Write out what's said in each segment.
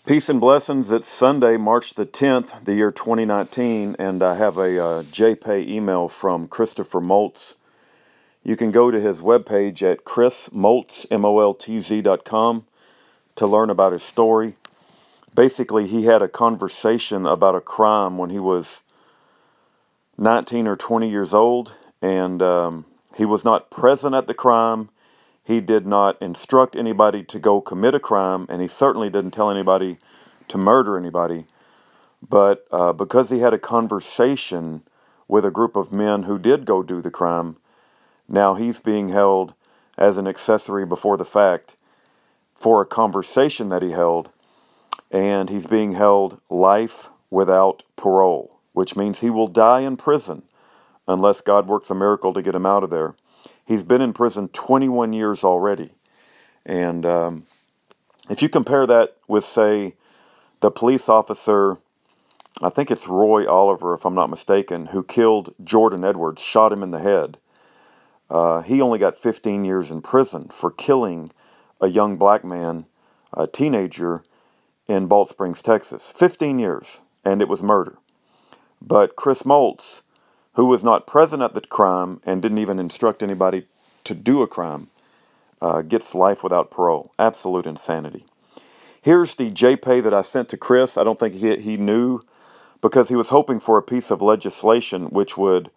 Peace and blessings. It's Sunday, March the 10th, the year 2019, and I have a JPay email from Christopher Moltz. You can go to his webpage at chrismoltz, moltz.com, to learn about his story. Basically, he had a conversation about a crime when he was 19 or 20 years old, and he was not present at the crime. He did not instruct anybody to go commit a crime, and he certainly didn't tell anybody to murder anybody. But because he had a conversation with a group of men who did go do the crime, now he's being held as an accessory before the fact for a conversation that he held, and he's being held life without parole, which means he will die in prison unless God works a miracle to get him out of there. He's been in prison 21 years already. And if you compare that with, say, the police officer, I think it's Roy Oliver, if I'm not mistaken, who killed Jordan Edwards, shot him in the head. He only got 15 years in prison for killing a young black man, a teenager, in Balch Springs, Texas. 15 years, and it was murder. But Chris Moltz, who was not present at the crime and didn't even instruct anybody to do a crime, gets life without parole. Absolute insanity. Here's the JPay that I sent to Chris. I don't think he knew, because he was hoping for a piece of legislation which would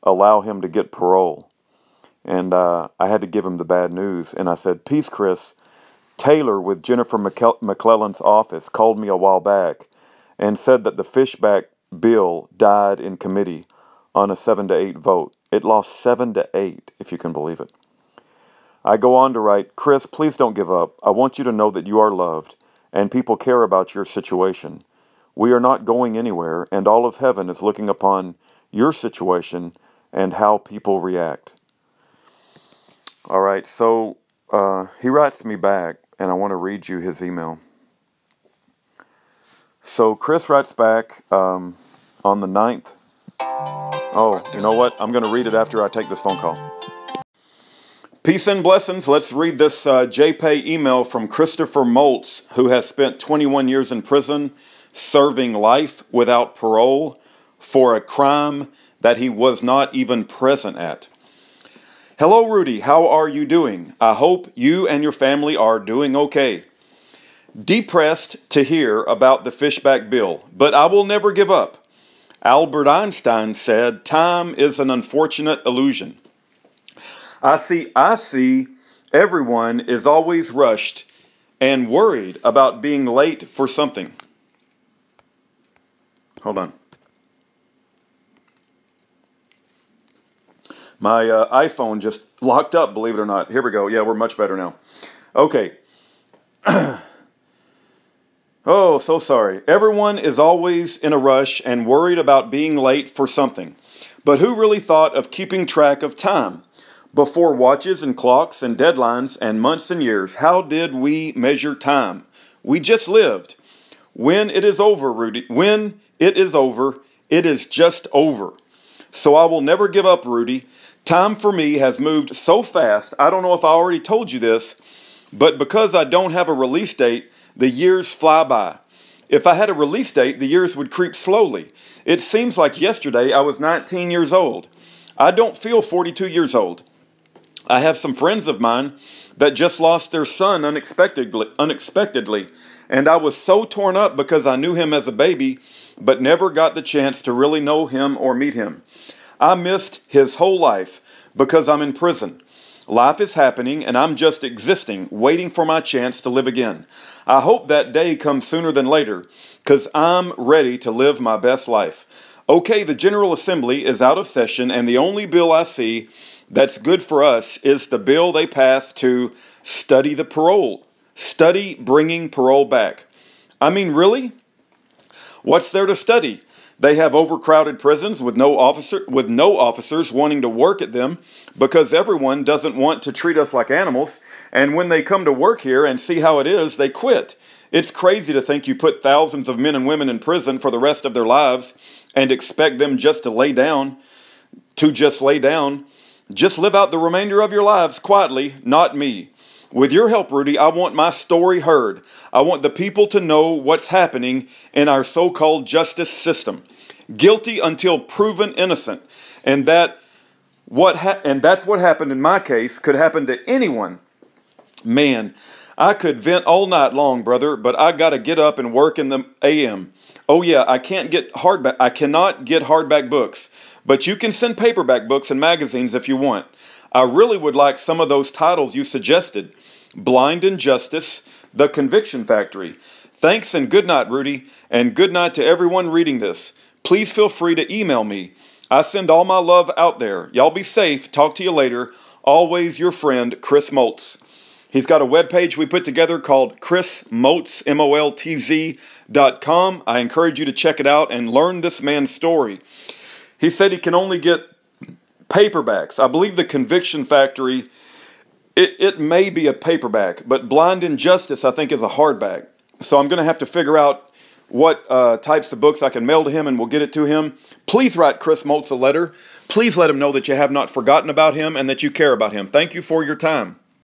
allow him to get parole. And I had to give him the bad news. And I said, "Peace, Chris. Taylor with Jennifer McClellan's office called me a while back and said that the Fishback bill died in committee on a 7-8 vote. It lost 7-8, if you can believe it." I go on to write, "Chris, please don't give up. I want you to know that you are loved, and people care about your situation. We are not going anywhere, and all of heaven is looking upon your situation and how people react." All right, so he writes me back, and I want to read you his email. So Chris writes back on the 9th. Oh, you know what? I'm going to read it after I take this phone call. Peace and blessings. Let's read this JPay email from Christopher Moltz, who has spent 21 years in prison serving life without parole for a crime that he was not even present at. "Hello, Rudy. How are you doing? I hope you and your family are doing okay. Depressed to hear about the Fishback bill, but I will never give up. Albert Einstein said, 'Time is an unfortunate illusion.' I see everyone is always rushed and worried about being late for something." Hold on. My iPhone just locked up, believe it or not. Here we go. Yeah, we're much better now. Okay. Oh, so sorry. Everyone is always in a rush and worried about being late for something. But who really thought of keeping track of time? Before watches and clocks and deadlines and months and years, how did we measure time? We just lived. When it is over, Rudy, when it is over, it is just over. So I will never give up, Rudy. Time for me has moved so fast, I don't know if I already told you this, but because I don't have a release date, the years fly by. If I had a release date, the years would creep slowly. It seems like yesterday I was 19 years old. I don't feel 42 years old. I have some friends of mine that just lost their son unexpectedly, and I was so torn up because I knew him as a baby, but never got the chance to really know him or meet him. I missed his whole life because I'm in prison. Life is happening, and I'm just existing, waiting for my chance to live again. I hope that day comes sooner than later, because I'm ready to live my best life. Okay, the General Assembly is out of session, and the only bill I see that's good for us is the bill they passed to study the parole. Study bringing parole back. I mean, really? What's there to study? They have overcrowded prisons with no officers wanting to work at them because everyone doesn't want to treat us like animals. And when they come to work here and see how it is, they quit. It's crazy to think you put thousands of men and women in prison for the rest of their lives and expect them just to lay down. Just live out the remainder of your lives quietly, not me. With your help, Rudy, I want my story heard. I want the people to know what's happening in our so-called justice system. Guilty until proven innocent. And that's what happened in my case could happen to anyone. Man, I could vent all night long, brother, but I got to get up and work in the AM. Oh yeah, I cannot get hardback books, but you can send paperback books and magazines if you want. I really would like some of those titles you suggested. Blind Injustice, The Conviction Factory. Thanks and good night, Rudy, and good night to everyone reading this. Please feel free to email me. I send all my love out there. Y'all be safe. Talk to you later. Always your friend, Chris Moltz. He's got a webpage we put together called chrismoltz, MOLTZ.com. I encourage you to check it out and learn this man's story. He said he can only get paperbacks. I believe The Conviction Factory, it may be a paperback, but Blind Injustice, I think, is a hardback. So I'm going to have to figure out what types of books I can mail to him, and we'll get it to him. Please write Chris Moltz a letter. Please let him know that you have not forgotten about him and that you care about him. Thank you for your time.